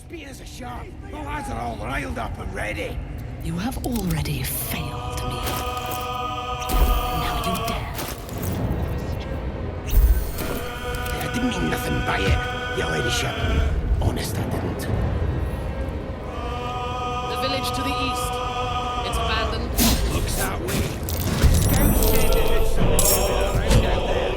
Spears are sharp. The lads are all riled up and ready. You have already failed me. Now you dare. I didn't mean nothing by it, your ladyship. Honest, I didn't. The village to the east. It's abandoned. Looks that way. Scouts said there's something moving around out there.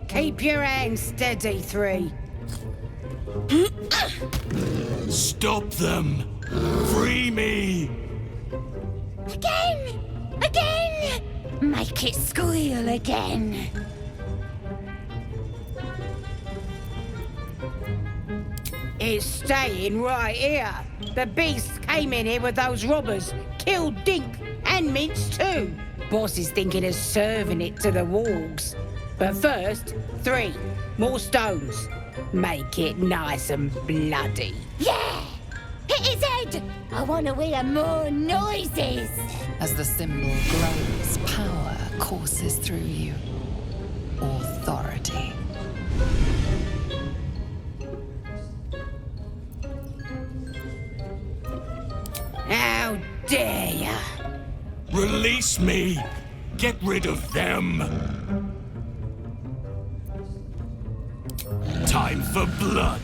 Keep your hands steady, three. Stop them! Free me! Again! Again! Make it squeal again. It's staying right here. The beast came in here with those robbers, killed Dink and Mince too. Boss is thinking of serving it to the wargs. But first, 3 more stones. Make it nice and bloody. Yeah! Hit his head! I want to hear more noises! As the symbol glows, power courses through you. Authority. How dare ya! Release me! Get rid of them! Time for blood!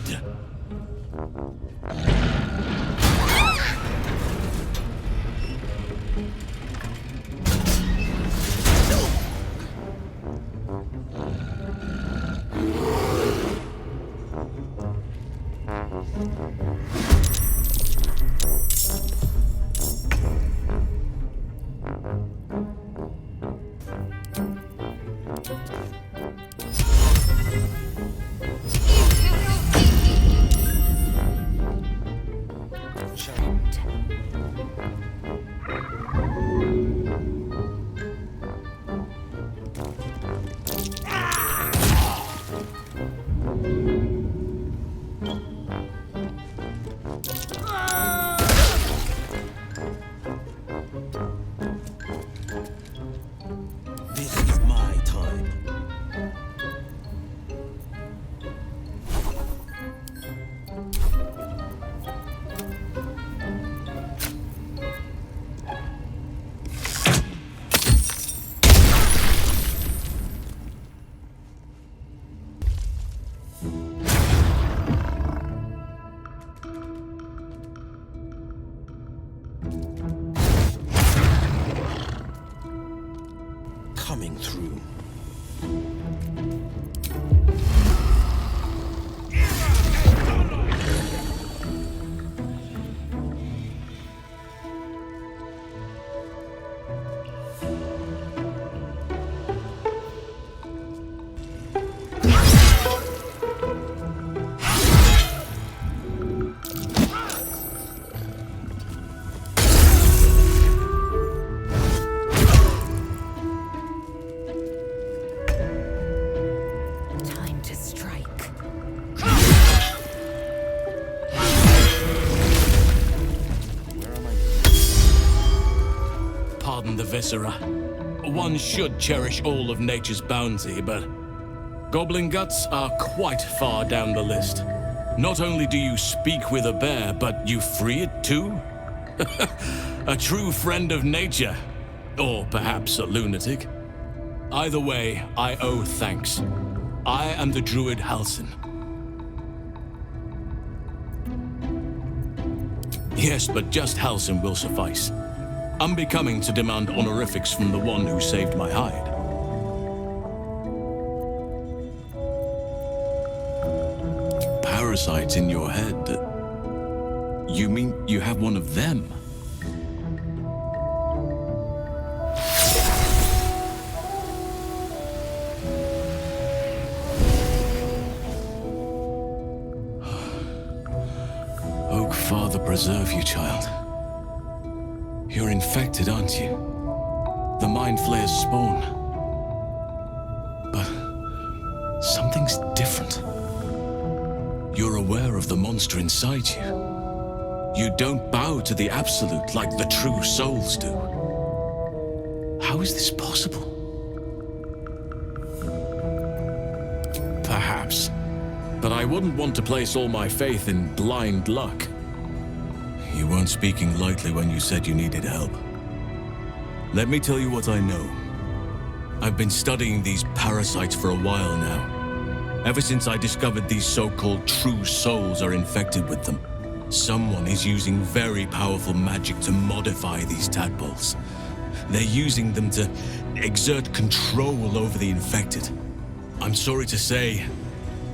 coming through. Time to strike. Pardon the viscera. One should cherish all of nature's bounty, but goblin guts are quite far down the list. Not only do you speak with a bear, but you free it too? A true friend of nature. Or perhaps a lunatic. Either way, I owe thanks. I am the druid Halsin. Yes, but just Halsin will suffice. Unbecoming to demand honorifics from the one who saved my hide. Parasites in your head? You mean you have one of them? Oak Father preserve you, child. You're infected, aren't you? The Mind Flayer's spawn. But something's different. You're aware of the monster inside you. You don't bow to the Absolute like the true souls do. How is this possible? Perhaps. But I wouldn't want to place all my faith in blind luck. You weren't speaking lightly when you said you needed help. Let me tell you what I know. I've been studying these parasites for a while now. Ever since I discovered these so-called true souls are infected with them. Someone is using very powerful magic to modify these tadpoles. They're using them to exert control over the infected. I'm sorry to say,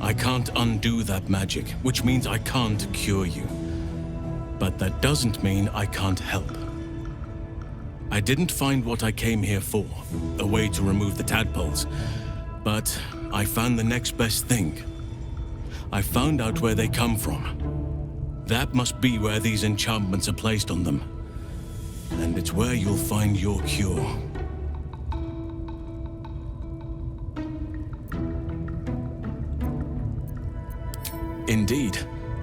I can't undo that magic, which means I can't cure you. But that doesn't mean I can't help. I didn't find what I came here for, a way to remove the tadpoles, but I found the next best thing. I found out where they come from. That must be where these enchantments are placed on them. And it's where you'll find your cure. Indeed.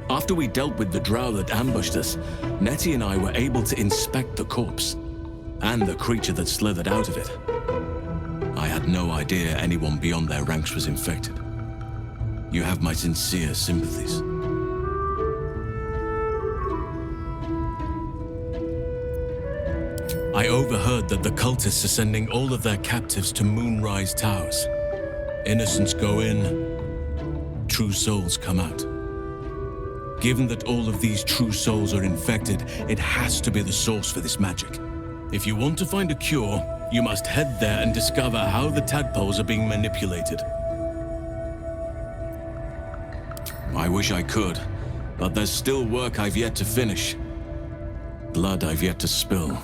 After we dealt with the drow that ambushed us, Nettie and I were able to inspect the corpse. And the creature that slithered out of it. I had no idea anyone beyond their ranks was infected. You have my sincere sympathies. I overheard that the cultists are sending all of their captives to Moonrise Towers. Innocents go in, true souls come out. Given that all of these true souls are infected, it has to be the source for this magic. If you want to find a cure, you must head there and discover how the tadpoles are being manipulated. I wish I could, but there's still work I've yet to finish. Blood I've yet to spill.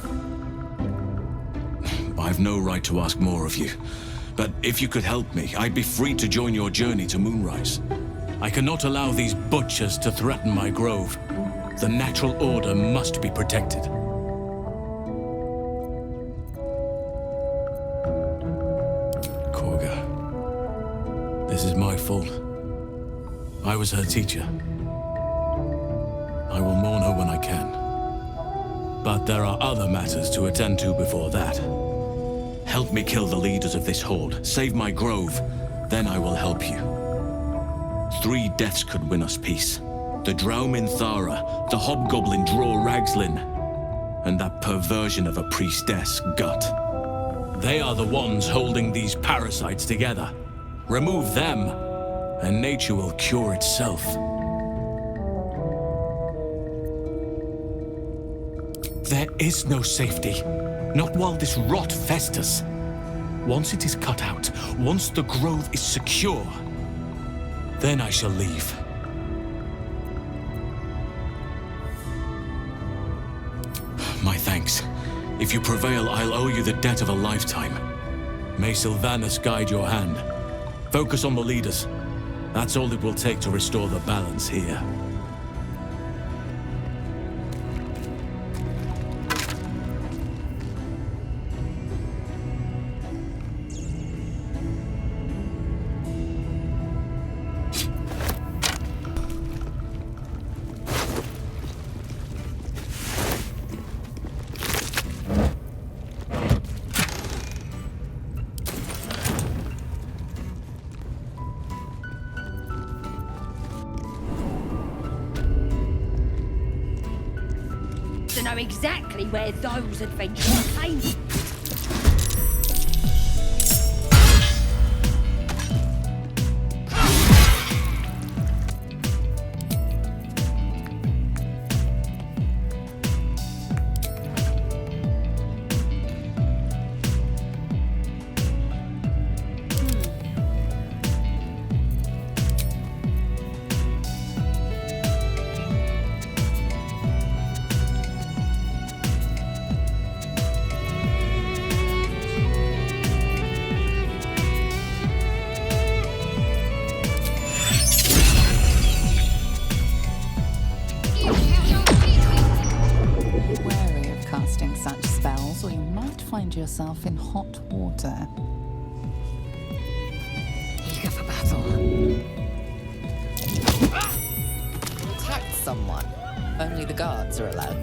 I've no right to ask more of you, but if you could help me, I'd be free to join your journey to Moonrise. I cannot allow these butchers to threaten my grove. The natural order must be protected. Korga, this is my fault. I was her teacher. I will mourn her when I can. But there are other matters to attend to before that. Help me kill the leaders of this horde, save my grove, then I will help you. 3 deaths could win us peace. The drow Minthara, the hobgoblin Draw Ragslin, and that perversion of a priestess, Gut. They are the ones holding these parasites together. Remove them, and nature will cure itself. There is no safety. Not while this rot festers. Once it is cut out, once the grove is secure, then I shall leave. My thanks. If you prevail, I'll owe you the debt of a lifetime. May Sylvanus guide your hand. Focus on the leaders. That's all it will take to restore the balance here. To know exactly where those adventures came from. Yourself in hot water. Eager for battle. Attack someone. Only the guards are allowed.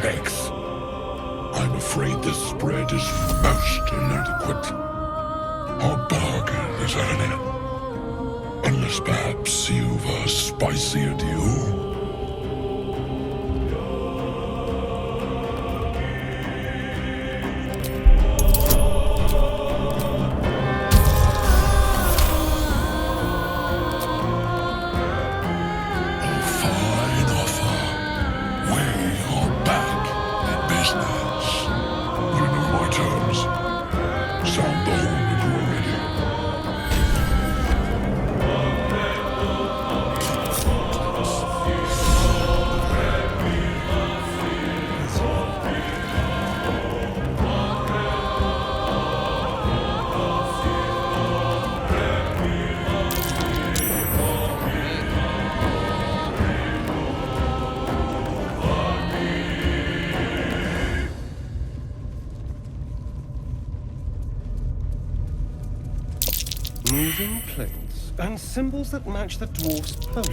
pegs. I'm afraid this spread is most inadequate. Our bargain is at an end. Unless perhaps you've a spicier deal? Moving plates and symbols that match the dwarf's poem.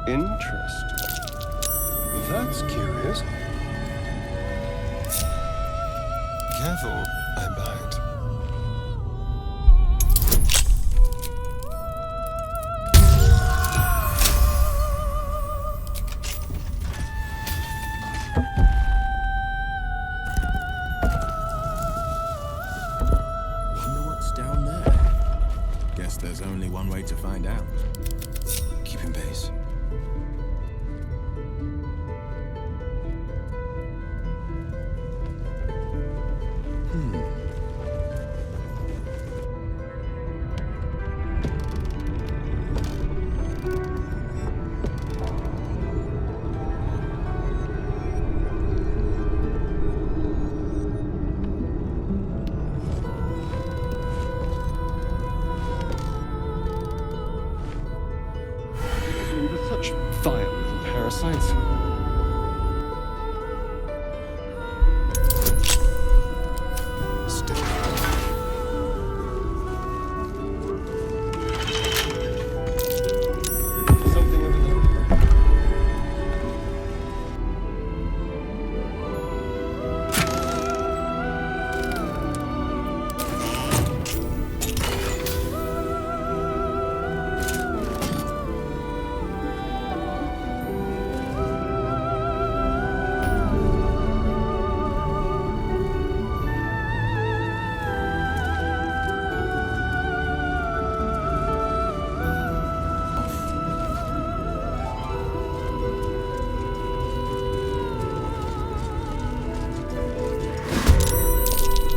Interesting. That's curious. Careful, I bite. Wonder what's down there. Guess there's only one way to find out. Keeping pace. With such vile little parasites. Something over there.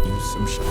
Use some shot.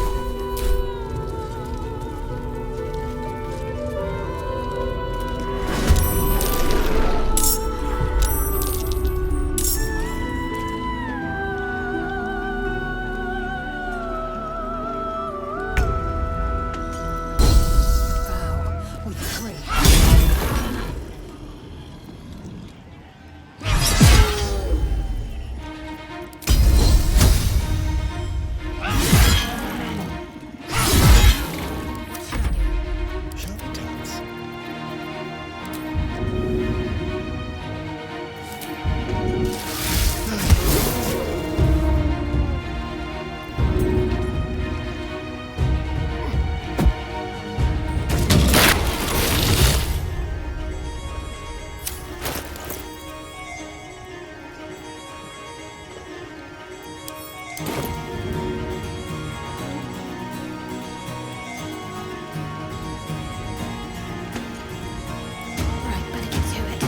Right, better get to it.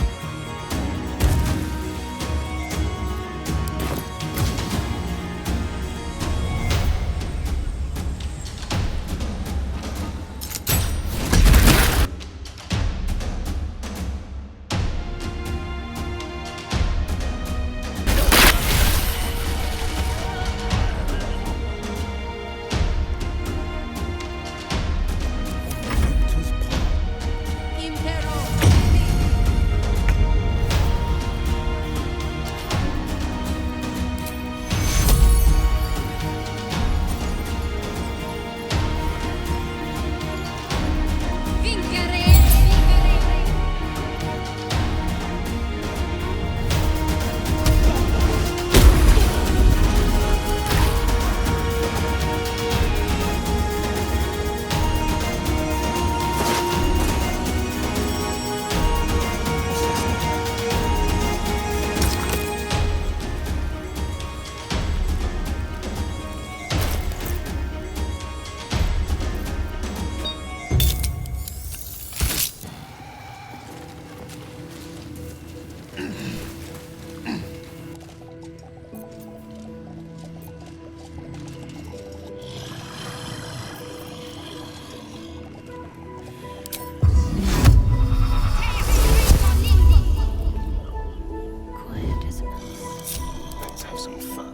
have some fun.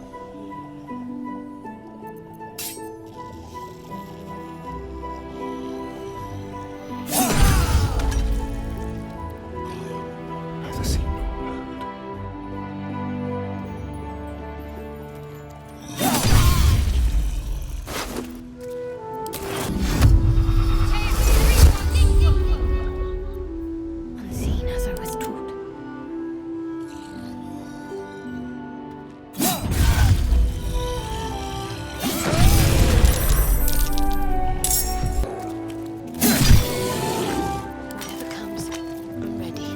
Neither seen nor heard. Unseen as I was taught. Whatever comes, I'm ready.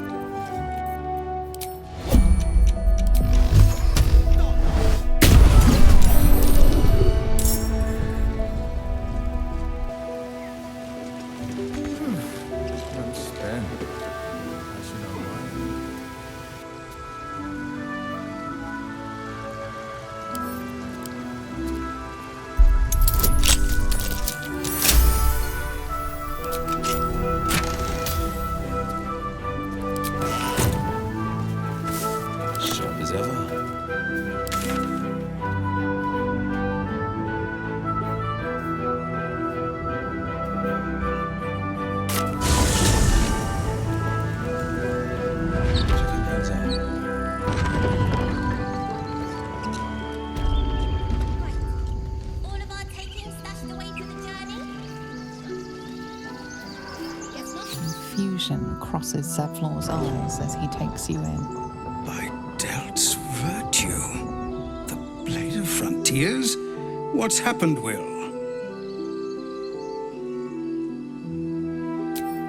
Don't spend. I should know why. Sharp as ever. Checking things out. All of our taking stashed away for the journey? Yes, Mum? Confusion crosses Zevlor's eyes as he takes you in. By Delt's virtue. The Blade of Frontiers? What's happened, Will?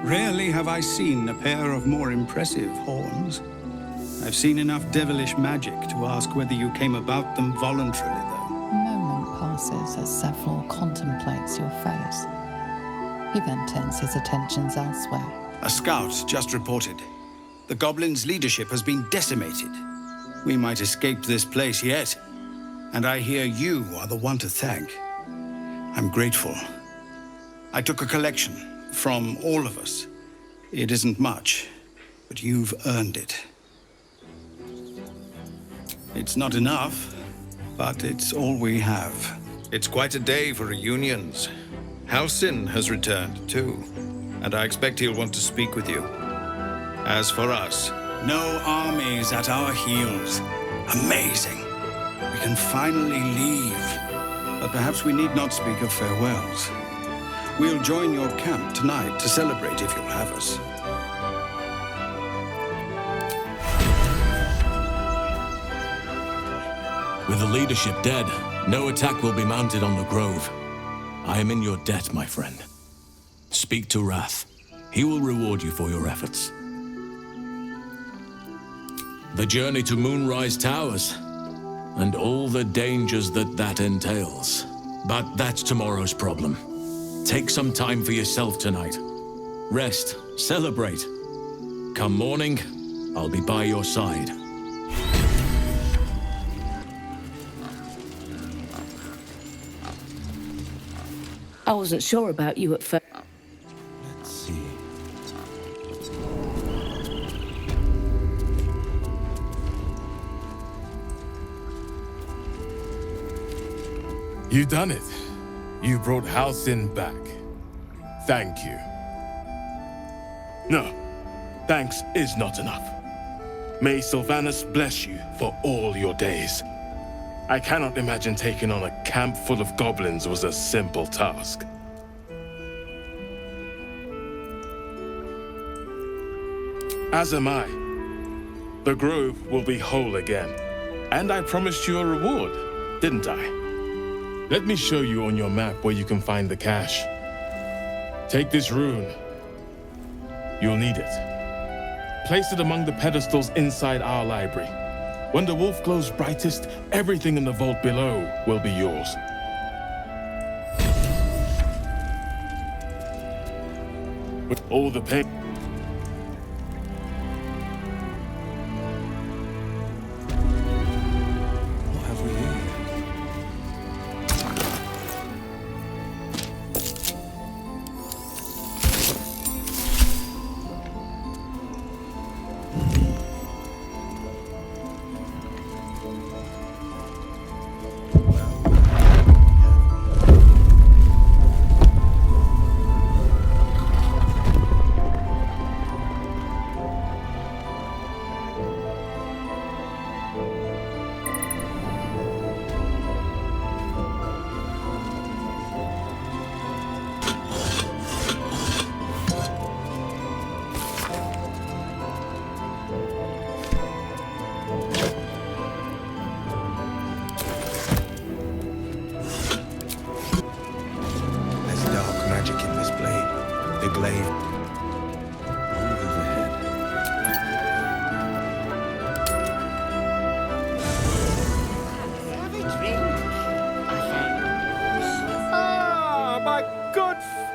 Rarely have I seen a pair of more impressive horns. I've seen enough devilish magic to ask whether you came about them voluntarily, though. A moment passes as Zevlor contemplates your face. He then turns his attentions elsewhere. A scout just reported. The goblins' leadership has been decimated. We might escape this place yet. And I hear you are the one to thank. I'm grateful. I took a collection from all of us. It isn't much, but you've earned it. It's not enough, but it's all we have. It's quite a day for reunions. Halsin has returned, too, and I expect he'll want to speak with you. As for us, No armies at our heels. Amazing. We can finally leave. But perhaps we need not speak of farewells. We'll join your camp tonight to celebrate if you'll have us. With the leadership dead, no attack will be mounted on the Grove. I am in your debt, my friend. Speak to Wrath. He will reward you for your efforts. The journey to Moonrise Towers, and all the dangers that entails. But that's tomorrow's problem. Take some time for yourself tonight. Rest, celebrate. Come morning, I'll be by your side. I wasn't sure about you at first. Let's see. You done it. You brought Halsin back. Thank you. No, thanks is not enough. May Sylvanus bless you for all your days. I cannot imagine taking on a camp full of goblins was a simple task. As am I. The Grove will be whole again. And I promised you a reward, didn't I? Let me show you on your map where you can find the cache. Take this rune. You'll need it. Place it among the pedestals inside our library. When the wolf glows brightest, everything in the vault below will be yours. With all the pain. What have we here?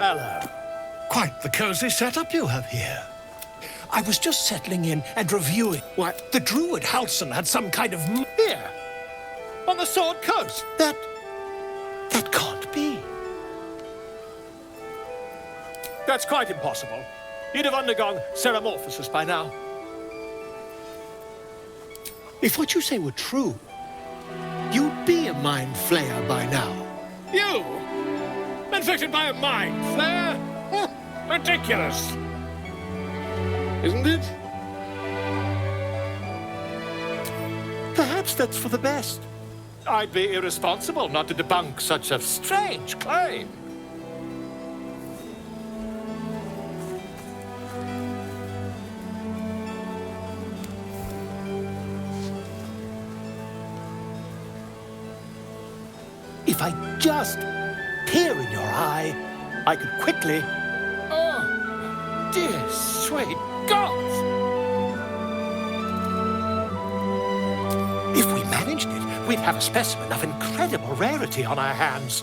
Hello. Quite the cozy setup you have here. I was just settling in and reviewing. Why, the druid Halsin had some kind of here on the Sword Coast. That can't be. That's quite impossible. You'd have undergone ceramorphosis by now. If what you say were true, you'd be a mind flayer by now. You? Infected by a mind flayer? Ridiculous. Isn't it? Perhaps that's for the best. I'd be irresponsible not to debunk such a strange claim. If I just peer in your eye, I could quickly... Oh, dear sweet gods! If we managed it, we'd have a specimen of incredible rarity on our hands.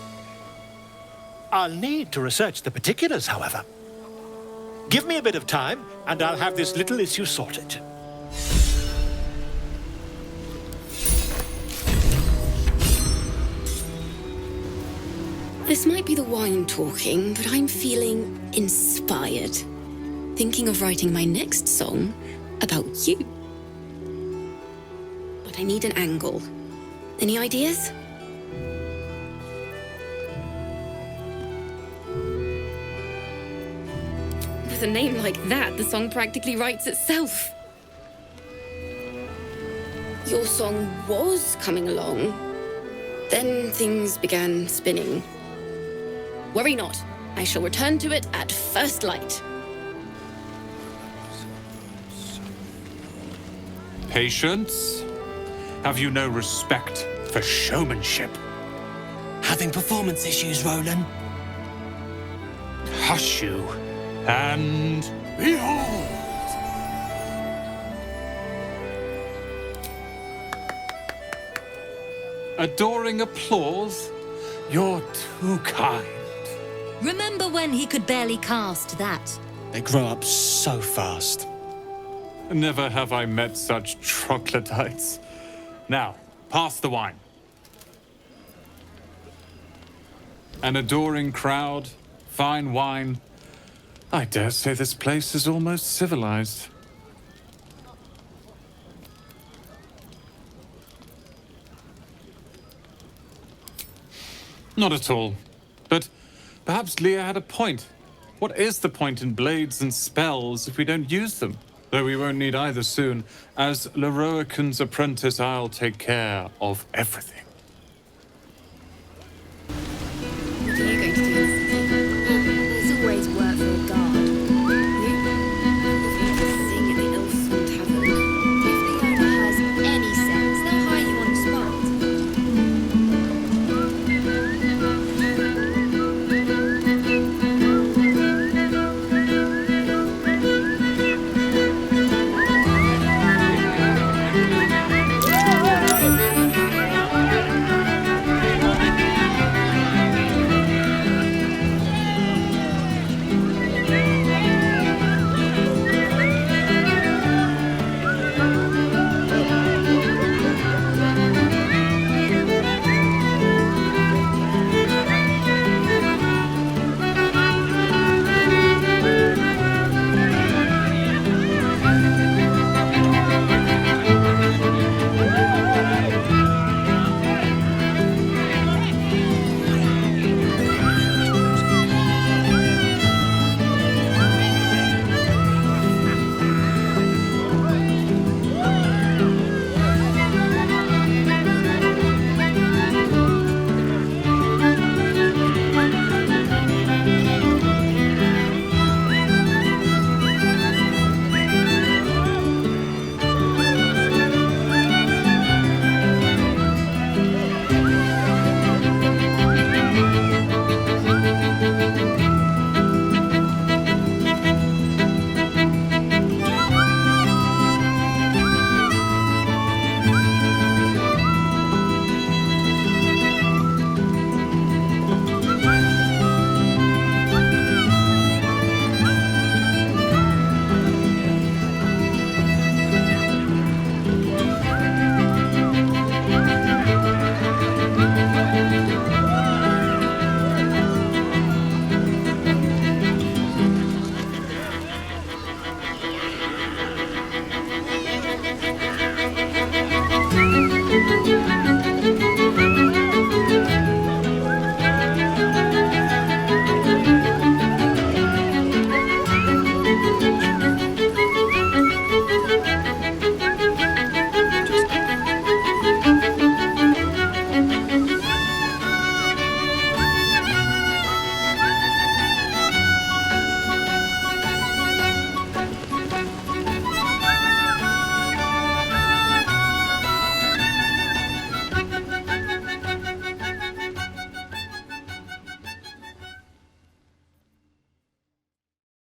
I'll need to research the particulars, however. Give me a bit of time, and I'll have this little issue sorted. This might be the wine talking, but I'm feeling inspired. Thinking of writing my next song about you. But I need an angle. Any ideas? With a name like that, the song practically writes itself. Your song was coming along. Then things began spinning. Worry not. I shall return to it at first light. Patience? Have you no respect for showmanship? Having performance issues, Roland. Hush you, and behold! Adoring applause? You're too kind. Remember when he could barely cast that? They grow up so fast. Never have I met such troglodytes. Now, pass the wine. An adoring crowd, fine wine. I dare say this place is almost civilized. Not at all. But perhaps Leah had a point. What is the point in blades and spells if we don't use them? Though we won't need either soon. As Leroican's apprentice, I'll take care of everything. What are you going to do?